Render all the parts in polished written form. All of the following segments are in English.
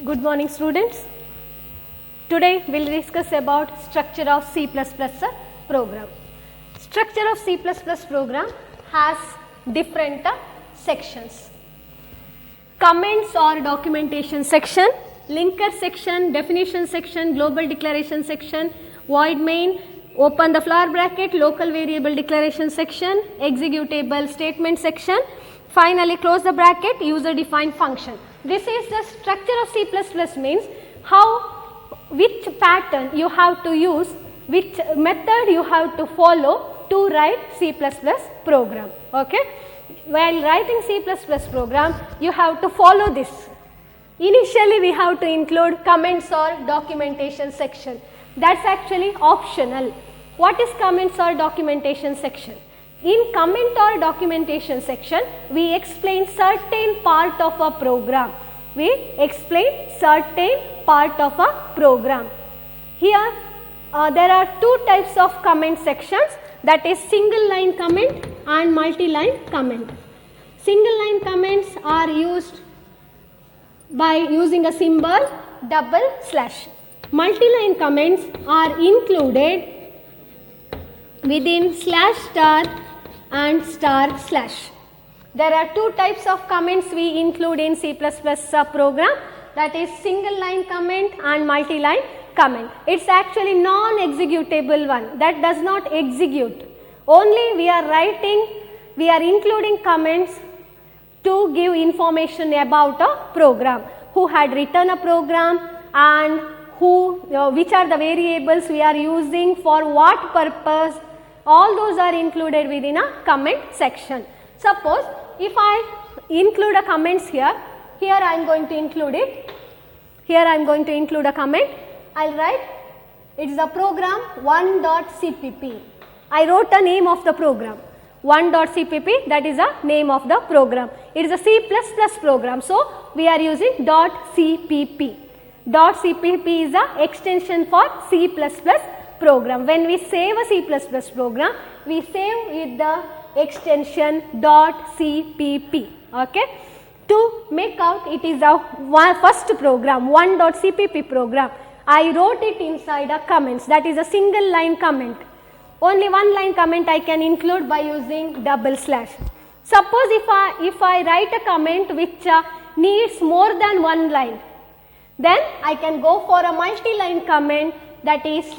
Good morning students. Today we will discuss about structure of C++ program. Structure of C++ program has different sections. Comments or documentation section, linker section, definition section, global declaration section, void main, open the flower bracket, local variable declaration section, executable statement section, finally close the bracket, user defined function. This is the structure of C++, means which pattern you have to use, which method you have to follow to write C++ program. Okay? While writing C++ program, you have to follow this. Initially we have to include comments or documentation section. That's actually optional. What is comments or documentation section? In comment or documentation section, we explain certain part of a program. We explain certain part of a program. Here there are two types of comment sections, that is single line comment and multi-line comment. Single line comments are used by using a symbol /. Multi-line comments are included within /* and */. There are two types of comments we include in C++ program, that is single line comment and multi-line comment. It's actually non-executable one, that does not execute. Only we are including comments to give information about a program, who had written a program and which are the variables we are using, for what purpose. All those are included within a comment section. Suppose if I include a comments here I am going to include it. Here I am going to include a comment. I will write, it is a program 1.cpp. I wrote the name of the program 1.cpp, that is the name of the program. It is a C++ program, so we are using .cpp. .cpp is the extension for C++ program. When we save a C++ program, we save with the extension .cpp. Okay? To make out, it is a first program, 1.cpp program. I wrote it inside a comments, that is a single line comment. Only one line comment I can include by using /. Suppose if I write a comment which needs more than one line, then I can go for a multi-line comment, that is /**/.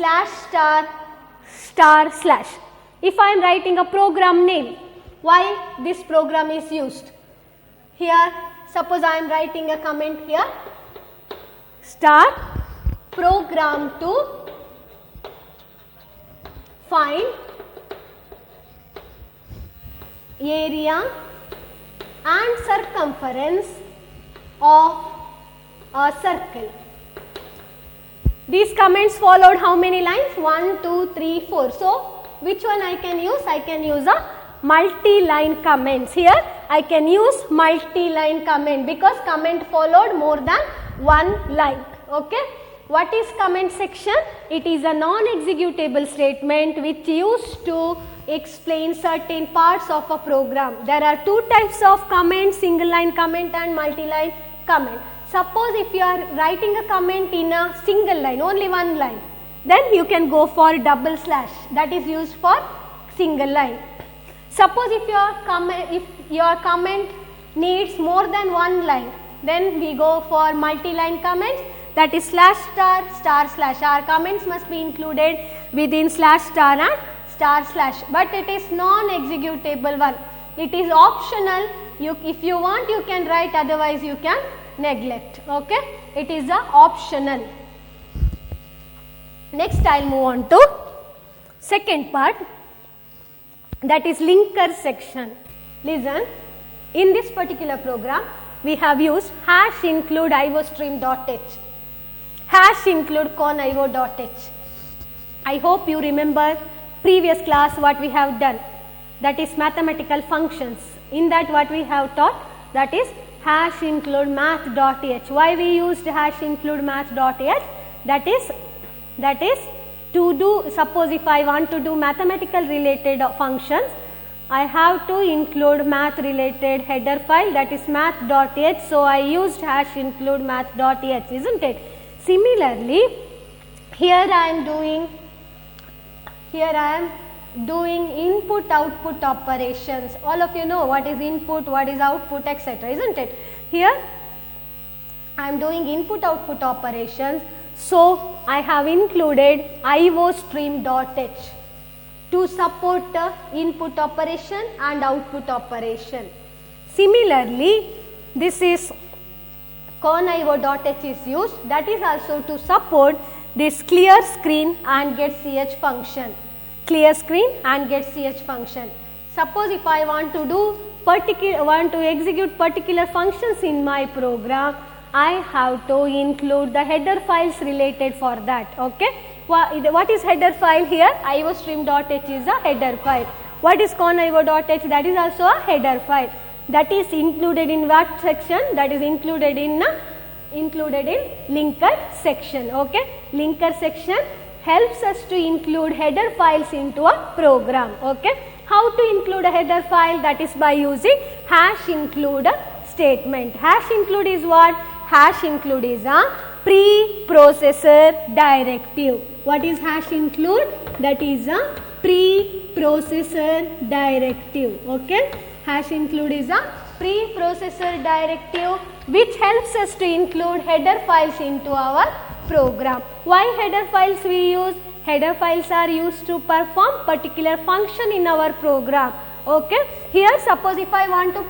If I am writing a program name, why this program is used? Here, suppose I am writing a comment here, program to find area and circumference of a circle. These comments followed how many lines? 1, 2, 3, 4. So, which one I can use? I can use a multi-line comments. Here I can use multi-line comment because comment followed more than one line. Okay. What is comment section? It is a non-executable statement which used to explain certain parts of a program. There are two types of comments, single line comment and multi-line comment. Suppose if you are writing a comment in a single line, only one line, then you can go for /, that is used for single line. Suppose if your comment needs more than one line, then we go for multi-line comments, that is /**/. Our comments must be included within /* and /*, but it is non-executable one. It is optional. If you want, you can write, otherwise you can neglect. Okay, it is optional. Next I will move on to second part, that is linker section. Listen, in this particular program we have used #include iostream.h, #include conio.h. I hope you remember previous class what we have done, that is mathematical functions. In that what we have taught, that is #include math.h. Why we used #include math.h? That is to do, suppose if I want to do mathematical related functions, I have to include math related header file, that is math.h. So, I used hash include math.h, isn't it? Similarly, here I am doing input output operations. All of you know what is input, what is output, etc., isn't it? Here I am doing input output operations. So, I have included iostream.h to support the input operation and output operation. Similarly, this is conio.h is used, that is also to support this clear screen and get ch function. Clear screen and get ch function. Suppose if I want to execute particular functions in my program, I have to include the header files related for that. Okay. What is header file here? iostream.h is a header file. What is conio.h? That is also a header file. That is included in what section? That is included in linker section. Okay. Linker section helps us to include header files into a program. Okay. How to include a header file? That is by using hash include statement. Hash include is what? Hash include is a preprocessor directive. What is hash include? That is a preprocessor directive. Okay. Hash include is a preprocessor directive which helps us to include header files into our program. Why header files we use? Header files are used to perform particular function in our program. Okay. Here suppose if I want to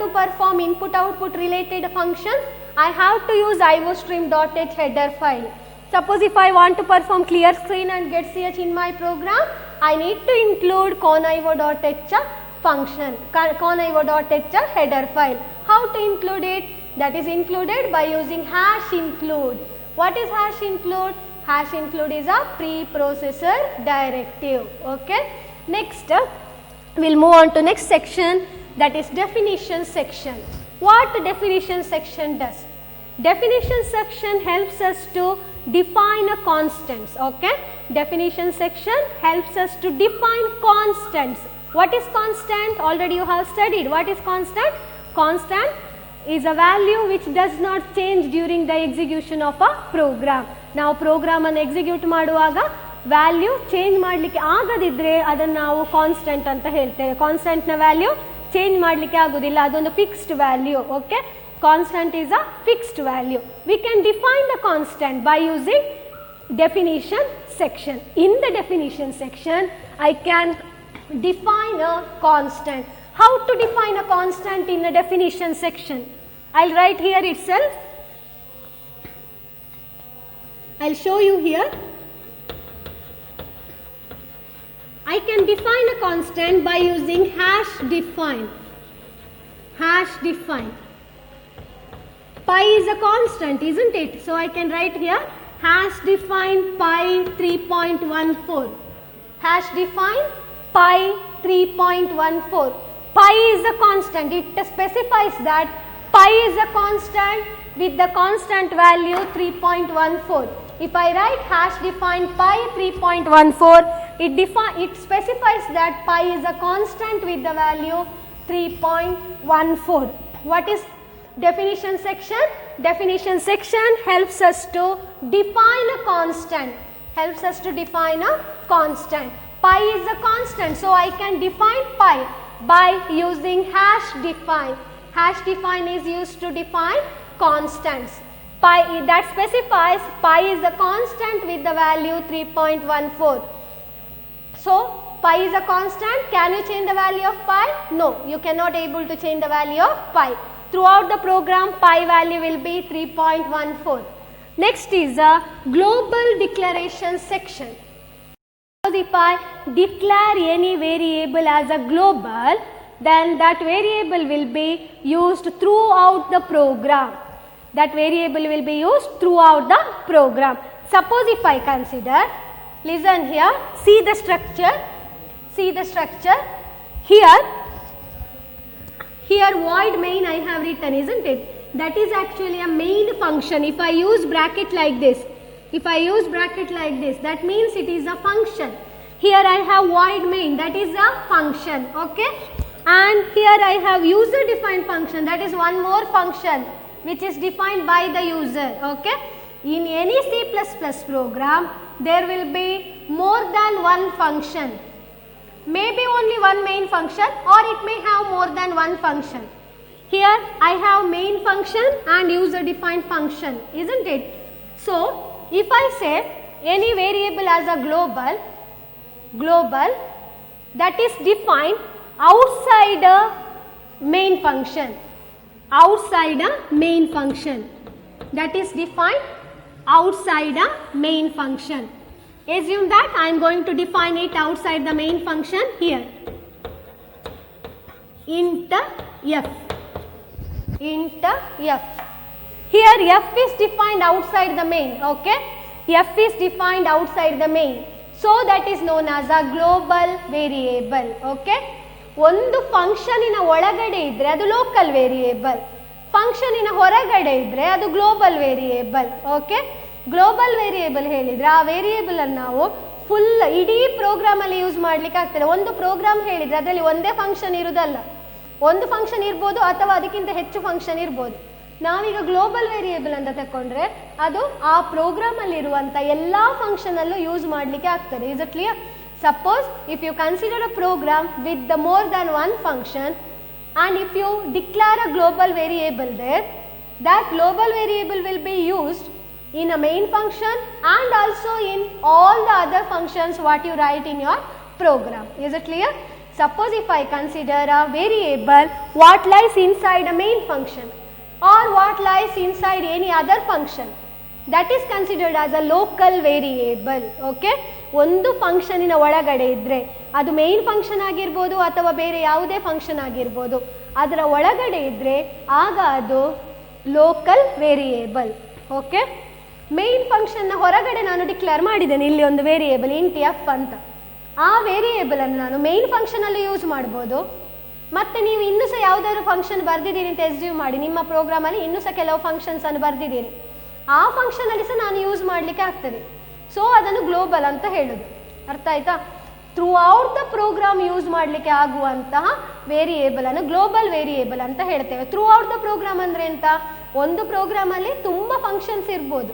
perform input output related functions, I have to use iostream.h header file. Suppose if I want to perform clear screen and get ch in my program, I need to include conio.h function, conio.h header file. How to include it? That is included by using hash include. What is hash include? Hash include is a preprocessor directive. Okay. Next, we will move on to next section, that is definition section. What definition section does? Definition section helps us to define a constants. Okay. Definition section helps us to define constants. What is constant? Already you have studied. What is constant? Constant is a value which does not change during the execution of a program. Now program ಅನ್ನು execute ಮಾಡುವಾಗ value change ಮಾಡಲಿಕ್ಕೆ ಆಗದಿದ್ರೆ ಅದನ್ನು ನಾವು constant ಅಂತ ಹೇಳ್ತೇವೆ. Constant ನ value change ಮಾಡಲಿಕ್ಕೆ ಆಗುದಿಲ್ಲ, ಅದೊಂದು fixed value. Okay. Constant is a fixed value. We can define the constant by using definition section. In the definition section, I can define a constant. How to define a constant in a definition section? I'll write here itself. I'll show you here. I can define a constant by using hash define. Hash define. Pi is a constant, isn't it? So I can write here hash define pi 3.14. Hash define pi 3.14. Pi is a constant. It specifies that pi is a constant with the constant value 3.14. If I write hash define pi 3.14, it specifies that pi is a constant with the value 3.14. What is definition section? Definition section helps us to define a constant. Helps us to define a constant. Pi is a constant, so I can define pi by using hash define. Hash define is used to define constants. Pi that specifies pi is a constant with the value 3.14. So pi is a constant. Can you change the value of pi? No, you cannot able to change the value of pi. Throughout the program, pi value will be 3.14. Next is a global declaration section. If I declare any variable as a global, then that variable will be used throughout the program. That variable will be used throughout the program. Suppose if I consider, listen here, see the structure. Here void main I have written, isn't it? That is actually a main function. If I use bracket like this, that means it is a function. Here I have void main, that is a function, okay, and here I have user defined function, that is one more function which is defined by the user, okay. In any C++ program there will be more than one function, maybe only one main function or it may have more than one function. Here I have main function and user defined function, isn't it? So if I say any variable as a global that is defined outside a main function, that is defined outside a main function. Assume that I am going to define it outside the main function here. Int f. Here f is defined outside the main, okay. F is defined outside the main. So that is known as a global variable, okay. ಒಂದು ಫಂಕ್ಷನಿನ ಒಳಗಡೆ ಇದ್ರೆ ಅದು local variable, ಫಂಕ್ಷನಿನ ಹೊರಗಡೆ ಇದ್ರೆ ಅದು global variable, okay. Global variable ಹೇಳಿದ್ರೆ ಆ variable ಅನ್ನು ನಾವು ಫುಲ್ ಇಡೀ ಪ್ರೋಗ್ರಾಮ್ ಅಲ್ಲಿ ಯೂಸ್ ಮಾಡ್ಲಿಕ್ಕೆ ಆಗ್ತದೆ. ಒಂದು ಪ್ರೋಗ್ರಾಮ್ ಹೇಳಿದ್ರೆ ಅದರಲ್ಲಿ ಒಂದೇ ಫಂಕ್ಷನ್ ಇರುವುದಲ್ಲ, ಒಂದು ಫಂಕ್ಷನ್ ಇರ್ಬೋದು ಅಥವಾ ಅದಕ್ಕಿಂತ ಹೆಚ್ಚು ಫಂಕ್ಷನ್ ಇರ್ಬೋದು. ನಾವೀಗ ಗ್ಲೋಬಲ್ ವೇರಿಯೇಬಲ್ ಅಂತ ತಕೊಂಡ್ರೆ ಅದು ಆ ಪ್ರೋಗ್ರಾಮ್ ಅಲ್ಲಿ ಇರುವಂತ ಎಲ್ಲಾ ಫಂಕ್ಷನ್ ಅಲ್ಲೂ ಯೂಸ್ ಮಾಡ್ಲಿಕ್ಕೆ ಆಗ್ತದೆ. Is it clear? Suppose if you consider a program with the more than one function and if you declare a global variable there, that global variable will be used in a main function and also in all the other functions what you write in your program. Is it clear? Suppose if I consider a variable what lies inside a main function or what lies inside any other function, that is considered as a local variable, okay. ಒಂದು ಫಂಕ್ಷನಿನ ಒಳಗಡೆ ಇದ್ರೆ ಅದು main function ಆಗಿರ್ಬೋದು ಅಥವಾ ಬೇರೆ ಯಾವುದೇ function ಆಗಿರ್ಬೋದು, ಅದರ ಒಳಗಡೆ ಇದ್ರೆ ಆಗ ಅದು ಲೋಕಲ್ ವೇರಿಯೇಬಲ್, ಓಕೆ. ಮೇನ್ ಫಂಕ್ಷನ್ನ ಹೊರಗಡೆ ನಾನು ಡಿಕ್ಲೇರ್ ಮಾಡಿದ್ದೇನೆ ಇಲ್ಲಿ ಒಂದು ವೇರಿಯೇಬಲ್ ಇಂಟ್ ಎಫ್ ಅಂತ. ಆ ವೇರಿಯೇಬಲ್ ಅನ್ನು ನಾನು ಮೇನ್ ಫಂಕ್ಷನ್ ಅಲ್ಲಿ ಯೂಸ್ ಮಾಡ್ಬೋದು. ಮತ್ತೆ ನೀವು ಇನ್ನೂ ಸಹ ಯಾವುದಾದ್ರು ಫಂಕ್ಷನ್ ಬರ್ದಿದ್ದೀರಿ ಅಂತ ಎಸ್ಯೂಮ್ ಮಾಡಿ, ನಿಮ್ಮ ಪ್ರೋಗ್ರಾಮ್ ಅಲ್ಲಿ ಇನ್ನೂ ಸಹ ಕೆಲವು ಫಂಕ್ಷನ್ಸ್ ಅನ್ನು ಬರ್ದಿದ್ದೀರಿ, ಆ ಫಂಕ್ಷನ್ ಅಲ್ಲಿ ಸಹ ನಾನು ಯೂಸ್ ಮಾಡಲಿಕ್ಕೆ ಆಗ್ತದೆ. ಸೊ ಅದನ್ನು ಗ್ಲೋಬಲ್ ಅಂತ ಹೇಳುದು, ಅರ್ಥ ಆಯ್ತಾ? Throughout the program use ಮಾಡಲಿಕ್ಕೆ ಆಗುವಂತಹ ವೇರಿಯೇಬಲ್ ಅನ್ನು ಗ್ಲೋಬಲ್ ವೇರಿಯೇಬಲ್ ಅಂತ ಹೇಳ್ತೇವೆ. ಥ್ರೂ ಔಟ್ ದ ಪ್ರೋಗ್ರಾಮ್ ಅಂದ್ರೆ ಎಂತ? ಒಂದು ಪ್ರೋಗ್ರಾಮ್ ಅಲ್ಲಿ ತುಂಬಾ ಫಂಕ್ಷನ್ಸ್ ಇರ್ಬೋದು,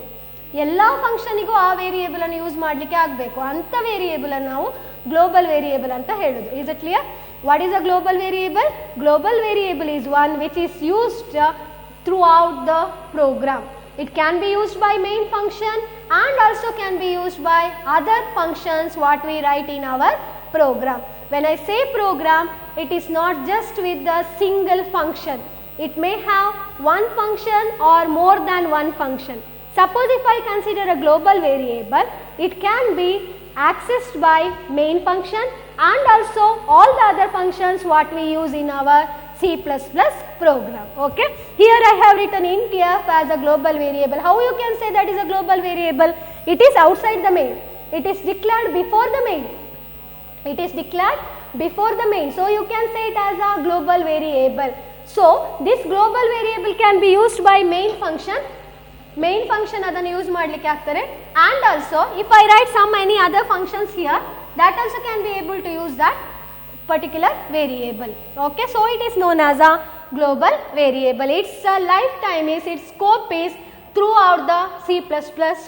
ಎಲ್ಲಾ ಫಂಕ್ಷನಿಗೂ ಆ ವೇರಿಯೇಬಲ್ ಅನ್ನು ಯೂಸ್ ಮಾಡಲಿಕ್ಕೆ ಆಗಬೇಕು, ಅಂತ ವೇರಿಯೇಬಲ್ ಅನ್ನು ನಾವು ಗ್ಲೋಬಲ್ ವೇರಿಯೇಬಲ್ ಅಂತ ಹೇಳುದು. Is it clear? What is a global variable? Global variable is one which is used throughout the program. It can be used by main function and also can be used by other functions what we write in our program. When I say program, it is not just with the single function. It may have one function or more than one function. Suppose if I consider a global variable, it can be accessed by main function and also all the other functions what we use in our C++ program, okay. Here I have written int f as a global variable. How you can say that is a global variable? It is outside the main, it is declared before the main, it is declared before the main, so you can say it as a global variable. So this global variable can be used by main function ಅದನ್ನು use ಮಾಡಲಿಕ್ಕೆ ಆಗ್ತದೆ, and also if I write some any other functions here, that also can be able to use that particular variable, okay. So it is known as a global variable. Its lifetime is, its scope is throughout the C++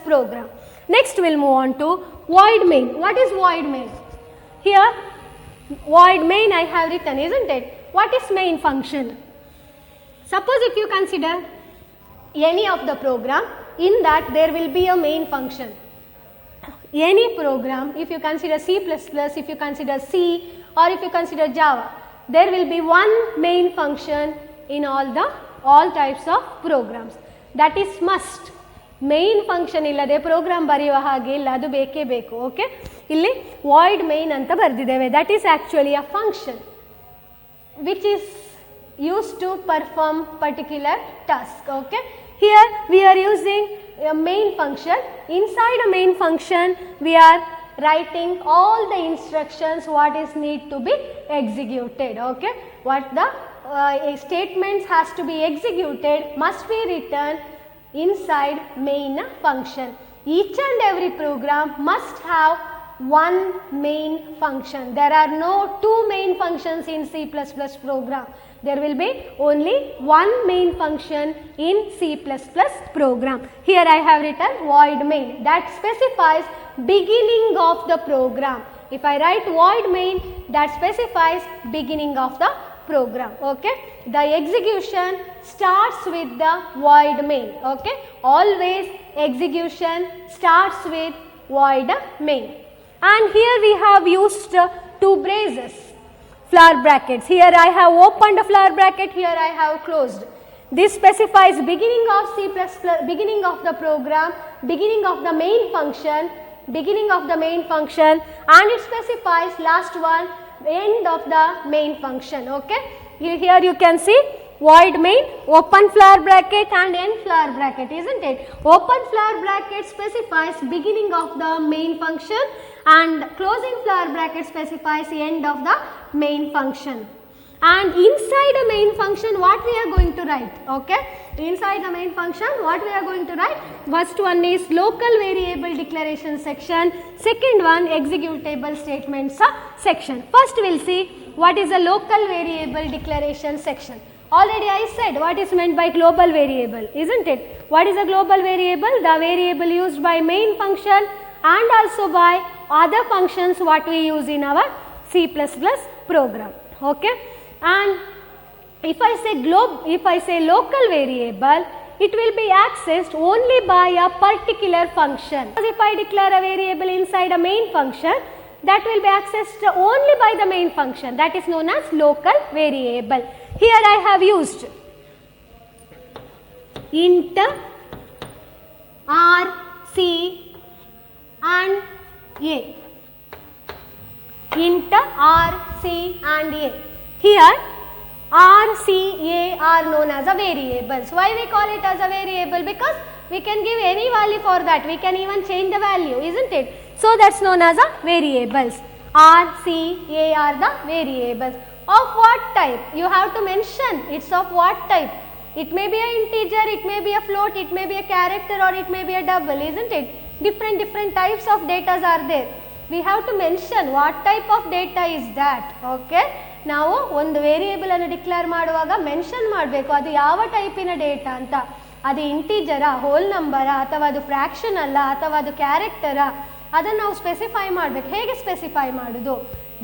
program. Next we'll move on to void main. What is void main? Here void main I have written, isn't it? What is main function? Suppose if you consider any of the program, in that there will be a main function. Any program, if you consider C++, if you consider C, or if you consider Java, there will be one main function in all types of programs. That is must. Main function illade program ಬರೆಯುವ ಹಾಗೆ ಇಲ್ಲ, ಅದು ಬೇಕೇ ಬೇಕು, okay. ಇಲ್ಲಿ void main ಅಂತ ಬರೆದಿದ್ದೇವೆ. That is actually a function which is used to perform particular task, okay. Here we are using a main function. Inside a main function we are writing all the instructions what is need to be executed, okay. What the statements has to be executed must be written inside main function. Each and every program must have one main function. There are no two main functions in C++ program. There will be only one main function in C++ program. Here I have written void main, that specifies beginning of the program. If I write void main, that specifies beginning of the program. Okay, the execution starts with the void main. Okay, always execution starts with void main. And here we have used two braces, flower brackets. Here I have opened a flower bracket, here I have closed. This specifies beginning of C++, beginning of the program, beginning of the main function, and it specifies last one, end of the main function. Okay, here you can see void main, open flower bracket and end flower bracket, isn't it? Open flower bracket specifies beginning of the main function and closing flower bracket specifies the end of the main function. And inside the main function, what we are going to write? Okay, inside the main function, what we are going to write? First one is local variable declaration section, second one executable statements section. First we will see what is a local variable declaration section. Already I said what is meant by global variable, isn't it? What is a global variable? The variable used by main function and also by other functions what we use in our C++ program. Okay, and if I say local variable, it will be accessed only by a particular function. If I declare a variable inside a main function, that will be accessed only by the main function, that is known as local variable. Here I have used int R, C and A. Int R, C and A. Here R, C, A are known as a variables. Why we call it as a variable? Because we can give any value for that. We can even change the value, isn't it? So that's known as a variables. R, C, A are the variables. Of what type? You have to mention it's of what type. It may be an integer, it may be a float, it may be a character or it may be a double, isn't it? Different types of data are there. We have to mention what type of data is that. Okay. ನಾವು ಒಂದು variable ಅನ್ನು declare ಮಾಡುವಾಗ mention ಮಾಡಬೇಕು ಅದು ಯಾವ ಟೈಪಿನ data ಅಂತ. ಅದು ಇಂಟಿಜರಾ, ಹೋಲ್ ನಂಬರಾ, ಅಥವಾ ಅದು ಫ್ರಾಕ್ಷನ್ ಅಲ್ಲ, ಅಥವಾ ಅದು ಕ್ಯಾರೆಕ್ಟರಾ, ಅದನ್ನು ನಾವು ಸ್ಪೆಸಿಫೈ ಮಾಡಬೇಕು. ಹೇಗೆ ಸ್ಪೆಸಿಫೈ ಮಾಡೋದು?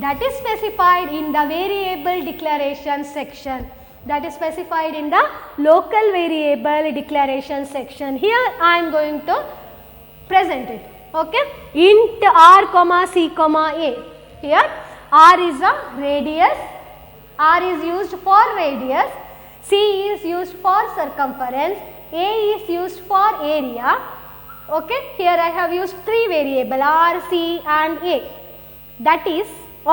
That is specified in the variable declaration section. That is specified in the local variable declaration section. Here I am going to present it. Okay, int R, C, A. Here R is a radius, R is used for radius, C is used for circumference, A is used for area. Okay, here I have used three variables R, C and A. That is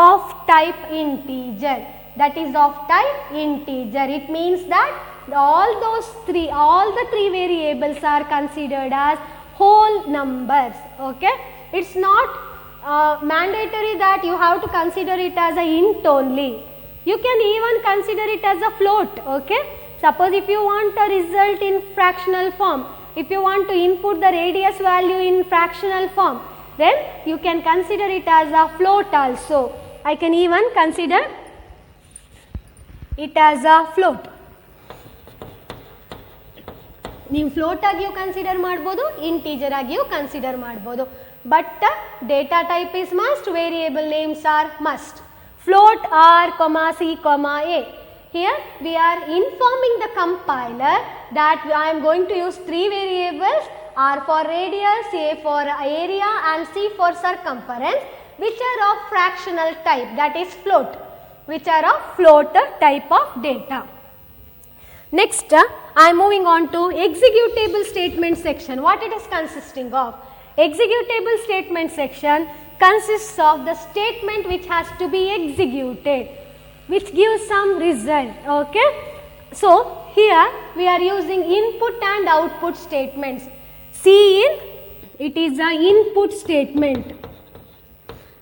of type integer. That is of type integer. It means that all the three variables are considered as whole numbers. Okay, it's not mandatory that you have to consider it as a int only. You can even consider it as a float. Okay, suppose if you want a result in fractional form, if you want to input the radius value in fractional form, then you can consider it as a float also. I can even consider it as a float. ನೀವು float ಆಗಿಯೂ consider ಮಾಡ್ಬೋದು, integer ಆಗಿಯೂ consider ಮಾಡ್ಬೋದು. But data type is must, variable names are must. Float R, C, A. Here we are informing the compiler that I am going to use three variables, R for radius, A for area and C for circumference, which are of fractional type, that is float, which are of float type of data. Next, I am moving on to executable statement section. What it is consisting of? Executable statement section consists of the statement which has to be executed, which gives some result. Okay, so here we are using input and output statements. Cin, it is a input statement.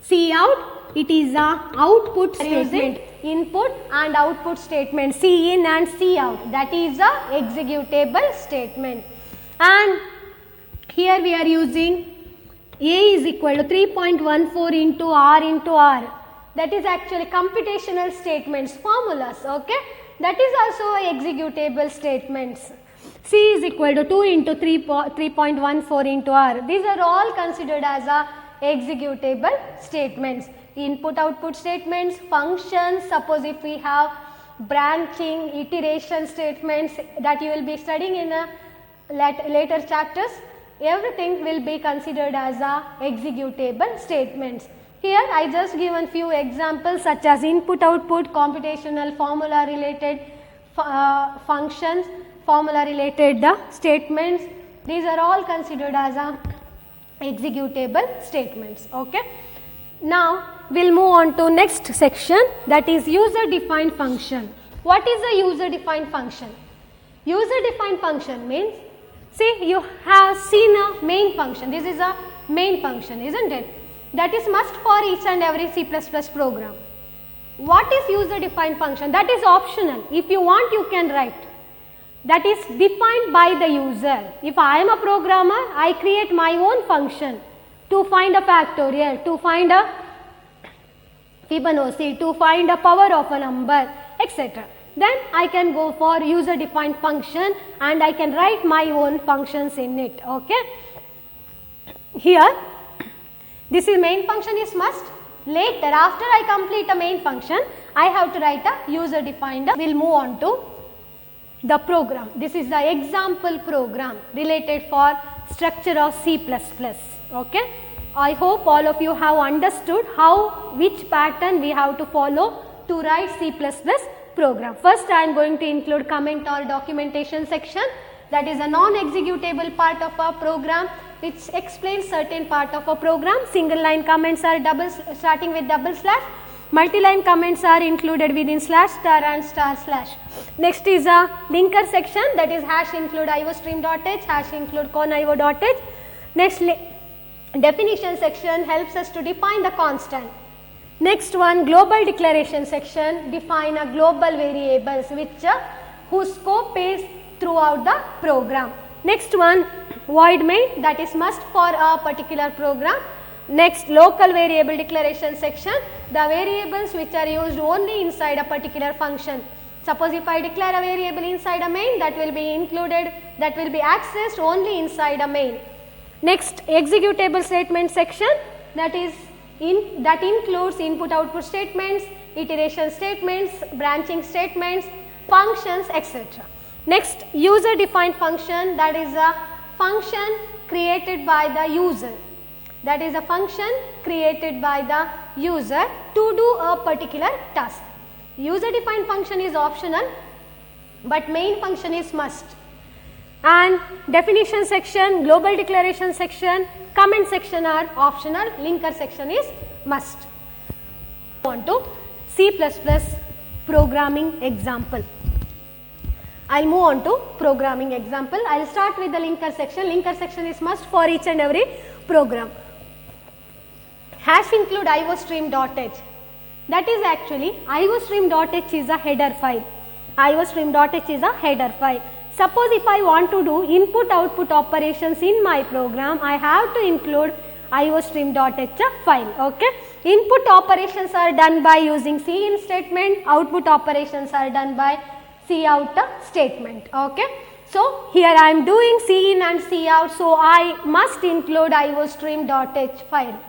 Cout, it is a output statement. Input and output statement, Cin and Cout, that is a executable statement. And here we are using A is equal to 3.14 into R. That is actually computational statements, formulas, okay. That is also executable statements. C is equal to 2 into 3.14 into R. These are all considered as a executable statements. Input output statements, functions, suppose if we have branching, iteration statements that you will be studying in a later chapters, everything will be considered as a executable statements. Here I just given few examples such as input output, computational, formula related functions, formula related statements. These are all considered as a executable statements, okay. Now we will move on to next section, that is user defined function. What is a user defined function? User defined function means, see, you have seen a main function. This is a main function, isn't it? That is must for each and every C++ program. What is user defined function? That is optional. If you want, you can write. That is defined by the user. If I am a programmer, I create my own function to find a factorial, to find a Fibonacci, to find a power of a number, etc. Then I can go for user defined function and I can write my own functions in it, okay. Here this is main function is must. Later after I complete a main function, I have to write a user defined. We will move on to the program. This is the example program related for structure of C++, okay. I hope all of you have understood which pattern we have to follow to write C++ program. First I am going to include comment or documentation section, that is a non-executable part of our program which explains certain part of a program. Single line comments are starting with double slash, multi-line comments are included within slash, star and star slash. Next is a linker section, that is hash include iostream.h, hash include conio.h. Next definition section helps us to define the constant. Next one, global declaration section, define a global variables whose scope is throughout the program. Next one, void main, that is must for a particular program. Next, local variable declaration section, the variables which are used only inside a particular function. Suppose if I declare a variable inside a main, that will be included, that will be accessed only inside a main. Next, executable statement section, that includes input output statements, iteration statements, branching statements, functions, etc. Next, user defined function, that is a function created by the user. That is a function created by the user to do a particular task. User defined function is optional, but main function is must. And definition section, global declaration section, comment section are optional, linker section is must. On to C++ programming example. I will move on to programming example. I will start with the linker section. Linker section is must for each and every program. Hash include iostream.h. That is actually iostream.h is a header file. iostream.h is a header file. Suppose if I want to do input output operations in my program, I have to include iostream.h file, okay. Input operations are done by using cin statement, output operations are done by cout statement, okay. So here I am doing cin and cout, so I must include iostream.h file.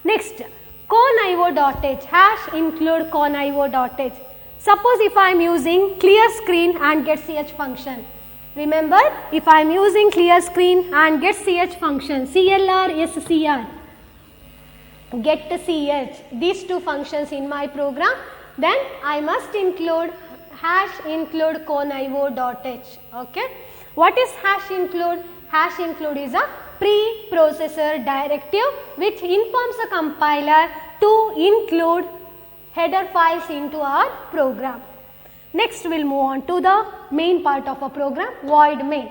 Next, conio.h, hash include conio.h. Suppose if I am using clear screen and getch function. Remember, if I am using clear screen and getch function, CLR, SCR, getch, these two functions in my program, then I must include hash include conio.h, okay. What is hash include? Hash include is a pre-processor directive which informs the compiler to include header files into our program. Next we will move on to the main part of a program, void main.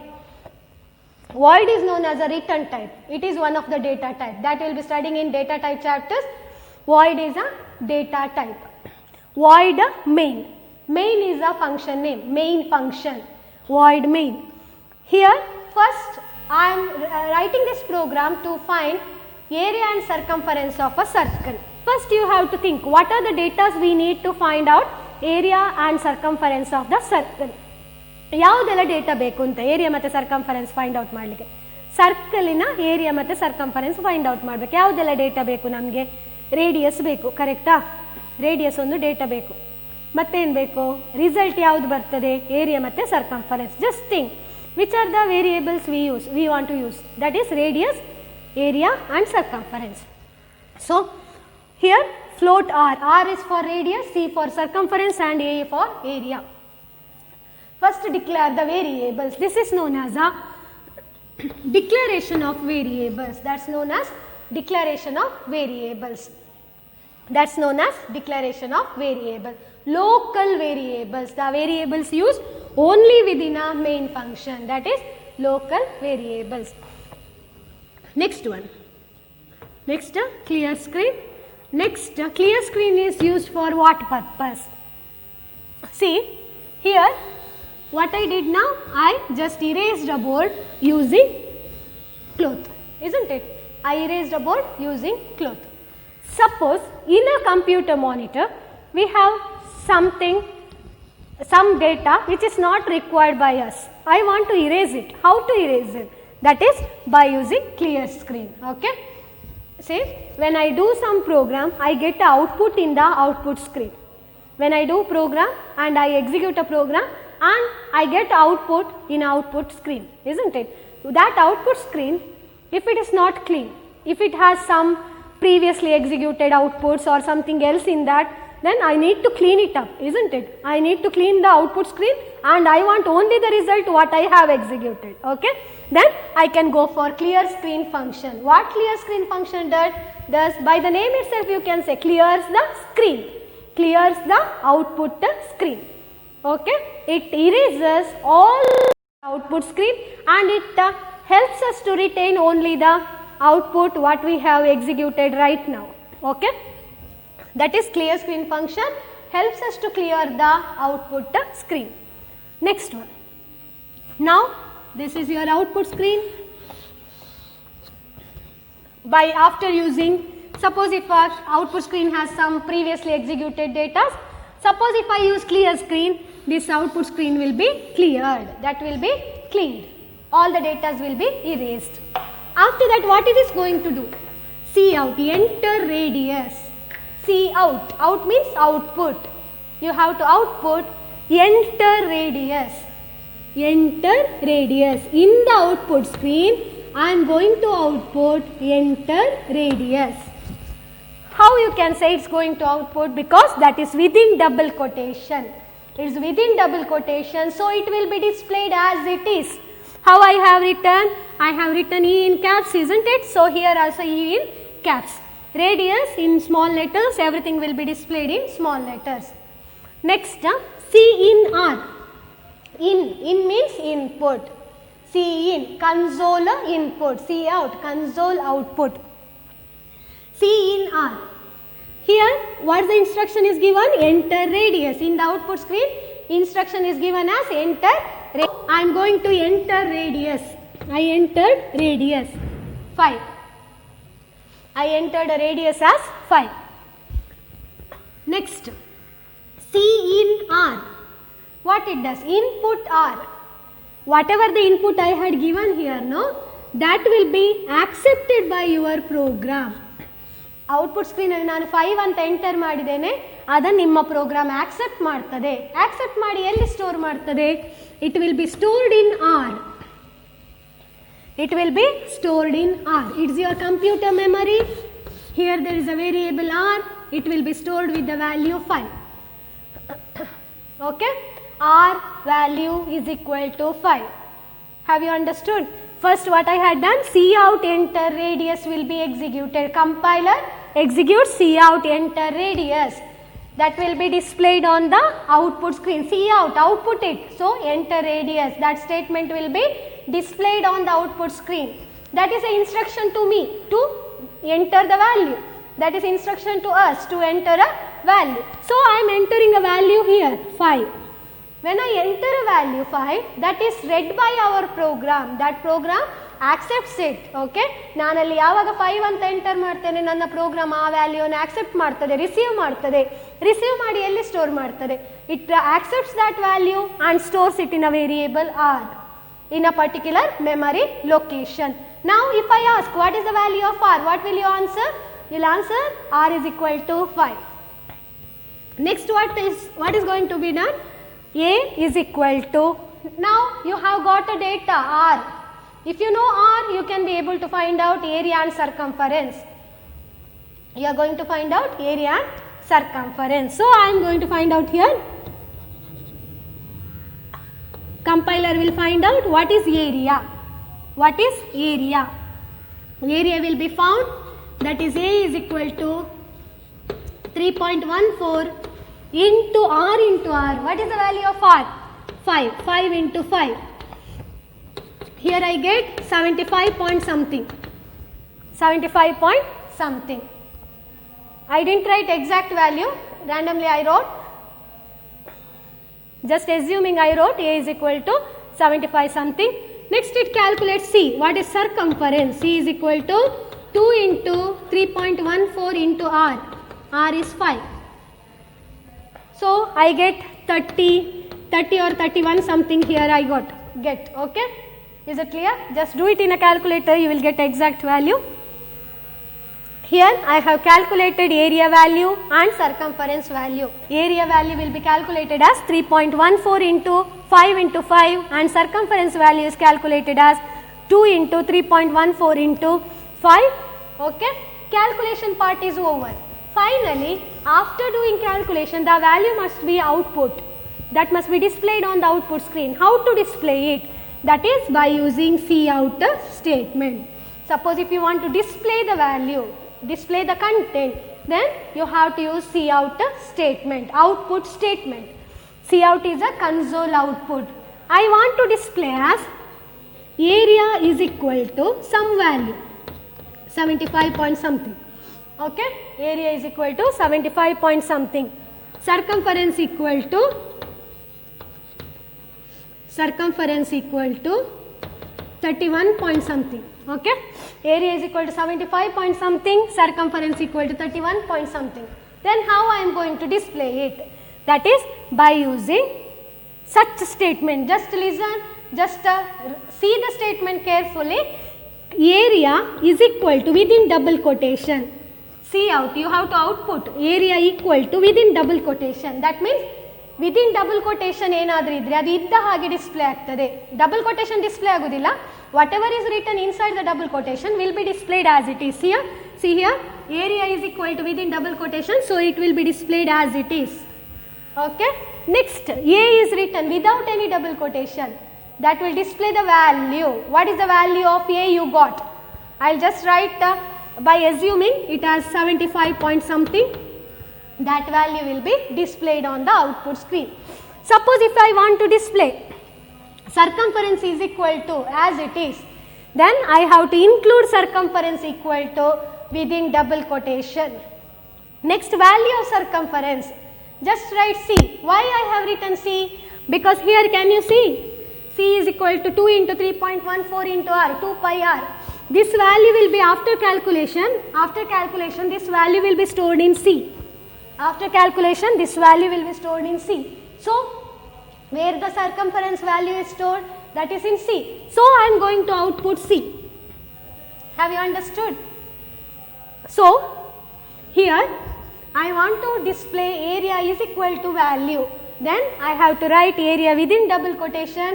Void is known as a return type. It is one of the data type that we will be studying in data type chapters. Void is a data type. Void main. Main is a function name, main function, void main. Here first I am writing this program to find area and circumference of a circle. First you have to think what are the data we need to find out area and circumference of the circle. ಯಾವುದೆಲ್ಲ data ಬೇಕು ಅಂತ area ಮತ್ತು circumference find out ಮಾಡಲಿಕ್ಕೆ. ಸರ್ಕಲಿನ area ಮತ್ತು circumference find out ಮಾಡಬೇಕು. ಯಾವುದೆಲ್ಲ data ಬೇಕು ನಮಗೆ? ರೇಡಿಯಸ್ ಬೇಕು, ಕರೆಕ್ಟಾ? ರೇಡಿಯಸ್ ಒಂದು ಡೇಟಾ ಬೇಕು. ಮತ್ತೇನು ಬೇಕು? ರಿಸಲ್ಟ್ ಯಾವುದು ಬರ್ತದೆ? ಏರಿಯಾ ಮತ್ತು circumference. Just think which are the variables we want to use, that is radius, area and circumference. So here float R is for radius, C for circumference and A for area. First declare the variables. This is known as a declaration of variables. That's known as declaration of variables. That's known as declaration of variable. Local variables, the variables used only within a main function, that is local variables. Next one. Next, clear screen. Next, clear screen is used for what purpose? See, here what I did now, I just erased a board using cloth, isn't it? I erased a board using cloth. Suppose in a computer monitor, we have something, some data which is not required by us. I want to erase it. How to erase it? That is by using clear screen. Okay. See, when I do some program, I get the output in the output screen. When I do program and I execute a program and I get output in output screen, isn't it? That output screen, if it is not clean, if it has some previously executed outputs or something else in that, then I need to clean it up, isn't it? I need to clean the output screen and I want only the result what I have executed. Okay. Then I can go for clear screen function. What clear screen function does? By the name itself you can say clears the screen, clears the output screen. Okay. It erases all output screen and it helps us to retain only the output what we have executed right now. Okay. That is clear screen function helps us to clear the output screen. Next one. Now this is your output screen. By after using, suppose if our output screen has some previously executed data, suppose if I use clear screen, this output screen will be cleared, that will be cleaned, all the data will be erased. After that what it is going to do? See out, enter radius. See out, out means output. You have to output enter radius. Enter radius. In the output screen, I am going to output enter radius. How you can say it's going to output? Because that is within double quotation. It is within double quotation, so it will be displayed as it is. How I have written? I have written E in caps, isn't it? So here also E in caps. Radius in small letters, everything will be displayed in small letters. Next, C in R. In means input. C in, console input. C out, console output. C in R. Here, what the instruction is given? Enter radius. In the output screen, instruction is given as enter radius. I am going to enter radius. I entered radius 5. I entered a radius as 5. Next, C in R. What it does? Input R. Whatever the input I had given here, no, that will be accepted by your program. Output ಸ್ಕ್ರೀನಲ್ಲಿ ನಾನು 5 ಅಂತ enter ಮಾಡಿದ್ದೇನೆ, ಅದನ್ನು ನಿಮ್ಮ program accept ಮಾಡ್ತದೆ. Accept ಮಾಡಿ ಎಲ್ಲಿ store ಮಾಡ್ತದೆ? It will be stored in R. It will be stored in R. It is your computer memory. Here there is a variable R. It will be stored with the value 5. Okay? R value is equal to 5. Have you understood? First what I had done, cout enter radius will be executed. Compiler executes cout enter radius. That will be displayed on the output screen. Cout, output it. So enter radius. That statement will be displayed on the output screen. That is an instruction to me to enter the value. That is instruction to us to enter a value. So I am entering a value here 5. when I enter a value 5, that is read by our program. That program accepts it. Okay, ನಾನಲ್ಲಿ ಯಾವಾಗ 5 ಅಂತ enter ಮಾಡ್ತೇನೆ, ನನ್ನ program ಆ ವ್ಯಾಲ್ಯೂನ accept ಮಾಡ್ತದೆ, receive ಮಾಡ್ತದೆ. Receive ಮಾಡಿ ಎಲ್ಲಿ ಸ್ಟೋರ್ ಮಾಡ್ತದೆ? It accepts that value and stores it in a variable or in a particular memory location. Now if I ask what is the value of r, what will you answer? You will answer r is equal to 5. Next what is going to be done? A is equal to, now you have got a data r. If you know r, you can be able to find out area and circumference. You are going to find out area and circumference. So I am going to find out here. Compiler will find out what is area. What is area? Area will be found, that is A is equal to 3.14 into r into r. What is the value of r? 5. 5 into 5. Here I get 75 point something. 75 point something. I didn't write exact value. Randomly I wrote. Just assuming I wrote A is equal to 75 something. Next it calculates C. What is circumference? C is equal to 2 into 3.14 into R. R is 5. So I get 30 or 31 something here I get. Okay. Is it clear? Just do it in a calculator, you will get exact value. Here I have calculated area value and circumference value. Area value will be calculated as 3.14 into 5 into 5 and circumference value is calculated as 2 into 3.14 into 5. Okay, calculation part is over. Finally, after doing calculation, the value must be output. That must be displayed on the output screen. How to display it? That is by using cout statement. Suppose if you want to display the value, display the content, then you have to use cout statement, output statement. Cout is a console output. I want to display as area is equal to some value, 75 point something. Okay, area is equal to 75 point something. Circumference equal to 31 point something. Okay, area is equal to 75 point something, circumference equal to 31 point something. Then how I am going to display it? That is by using such statement. Just listen, just see the statement carefully. Area is equal to, within double quotation, cout, you have to output area equal to within double quotation. That means within double quotation ಏನಾದರೂ ಇದ್ರೆ ಅದು ಇದ್ದ ಹಾಗೆ display ಆಗ್ತದೆ. Double quotation display ಆಗೋದಿಲ್ಲ. Whatever is written inside the double quotation will be displayed as it is. Here, see here, area is equal to within double quotation, so it will be displayed as it is. Okay. Next, A is written without any double quotation. That will display the value. What is the value of A you got? I'll just write by assuming it has 75 point something. That value will be displayed on the output screen. Suppose if I want to display circumference is equal to as it is, then I have to include circumference equal to within double quotation. Next, value of circumference, just write C. Why I have written C? Because here can you see, C is equal to 2 into 3.14 into R, 2 pi R. This value will be after calculation, this value will be stored in C. After calculation, this value will be stored in C. So, where the circumference value is stored, that is in C. So, I am going to output C. Have you understood? So, here I want to display area is equal to value. Then I have to write area within double quotation,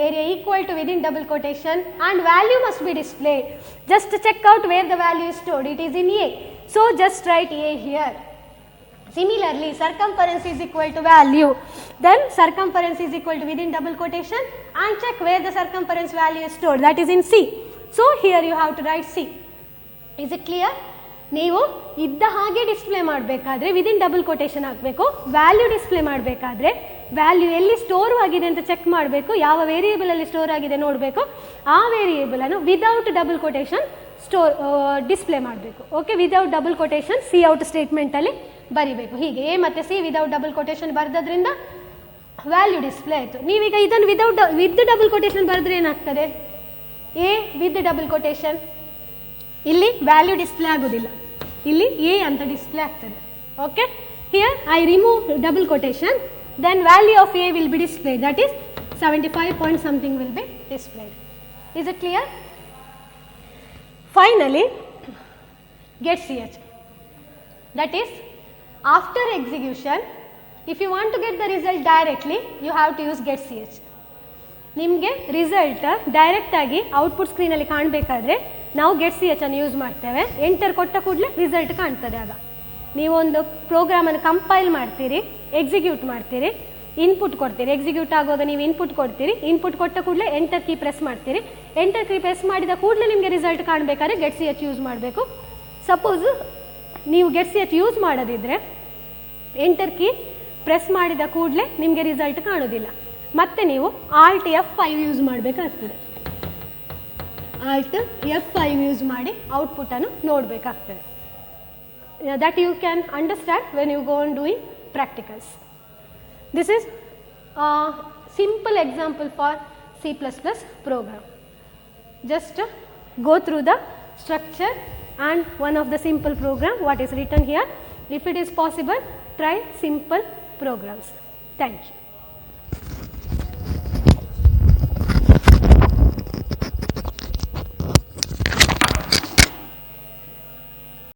area equal to within double quotation, and value must be displayed. Just to check out where the value is stored, it is in A. So, just write A here. Similarly, circumference is equal to value, then circumference is equal to within double quotation and check where the circumference value is stored, that is in C. So, here you have to write C. Is it clear? ನೀವು ಇದ್ದ ಹಾಗೆ display ಮಾಡಬೇಕಾದ್ರೆ within double quotation ಹಾಕಬೇಕು. Value display ಮಾಡಬೇಕಾದ್ರೆ value ಎಲ್ಲಿ store ಆಗಿದೆ ಅಂತ check ಮಾಡಬೇಕು, ಯಾವ ವೇರಿಯೇಬಲ್ ಅಲ್ಲಿ ಸ್ಟೋರ್ ಆಗಿದೆ ನೋಡಬೇಕು, ಆ ವೇರಿಯೇಬಲ್ ಅನ್ನು ವಿದೌಟ್ ಡಬಲ್ ಕೊಟೇಶನ್ ಡಿಸ್ಪ್ಲೇ ಮಾಡಬೇಕು. Okay, without double quotation C out statement ಅಲ್ಲಿ ಬರಿಬೇಕು. ಹೀಗೆ ಎ ಮತ್ತು ಸಿ ವಿದೌಟ್ ಡಬಲ್ ಕೊಟೇಶನ್ ಬರೆದ್ರಿಂದ ವ್ಯಾಲ್ಯೂ ಡಿಸ್ಪ್ಲೇ ಆಯಿತು. ನೀವೀಗ ಇದನ್ನು ವಿತ್ ಡಬಲ್ ಕೊಟೇಶನ್ ಬರೆದ್ರೆ ಏನಾಗ್ತದೆ, ಎ ವಿತ್ ಡಬಲ್ ಕೊಟೇಶನ್, ಇಲ್ಲಿ ವ್ಯಾಲ್ಯೂ ಡಿಸ್ಪ್ಲೇ ಆಗೋದಿಲ್ಲ, ಇಲ್ಲಿ ಎ ಅಂತ ಡಿಸ್ಪ್ಲೇ ಆಗ್ತದೆ. Okay, here I remove double quotation, then value of a will be displayed, that is 75 point something will be displayed. Is it clear? Finally, get ch, that is after execution, if you want to get the result directly, you have to use get ch. ನಿಮಗೆ result direct ಆಗಿ output ಸ್ಕ್ರೀನಲ್ಲಿ ಕಾಣಬೇಕಾದ್ರೆ ನಾವು get C H ಅನ್ನು use ಮಾಡ್ತೇವೆ. Enter ಕೊಟ್ಟ ಕೂಡಲೇ result ಕಾಣ್ತದೆ. ಆಗ ನೀವೊಂದು ಪ್ರೋಗ್ರಾಮನ್ನು ಕಂಪೈಲ್ ಮಾಡ್ತೀರಿ, ಎಕ್ಸಿಕ್ಯೂಟ್ ಮಾಡ್ತೀರಿ, ಇನ್ಪುಟ್ ಕೊಡ್ತೀರಿ. ಎಕ್ಸಿಕ್ಯೂಟ್ ಆಗುವಾಗ ನೀವು ಇನ್ಪುಟ್ ಕೊಡ್ತೀರಿ, ಇನ್ಪುಟ್ ಕೊಟ್ಟ ಕೂಡಲೇ ಎಂಟರ್ ಕೀ ಪ್ರೆಸ್ ಮಾಡ್ತೀರಿ. ಎಂಟರ್ ಕೀ ಪ್ರೆಸ್ ಮಾಡಿದ ಕೂಡಲೇ ನಿಮಗೆ ರಿಸಲ್ಟ್ ಕಾಣಬೇಕಾದ್ರೆ ಗೆಟ್ ಸಿ ಎಚ್ ಯೂಸ್ ಮಾಡಬೇಕು. ಸಪೋಸ್ ನೀವು ಗೆಟ್ ಸಿ ಎಚ್ ಯೂಸ್ ಮಾಡೋದಿದ್ರೆ ಎಂಟರ್ ಕೀ ಪ್ರೆಸ್ ಮಾಡಿದ ಕೂಡಲೇ ನಿಮಗೆ ರಿಸಲ್ಟ್ ಕಾಣೋದಿಲ್ಲ. ಮತ್ತೆ ನೀವು ಆಲ್ಟ್ F5 ಯೂಸ್ ಮಾಡಬೇಕಾಗ್ತದೆ. ಆಲ್ಟ್ F5 ಯೂಸ್ ಮಾಡಿ ಔಟ್ಪುಟ್ಟನ್ನು ನೋಡಬೇಕಾಗ್ತದೆ. That you can understand when you go on doing practicals. This is a simple example for C++ program. Just go through the structure and one of the simple program what is written here. If it is possible, try simple programs. Thank you.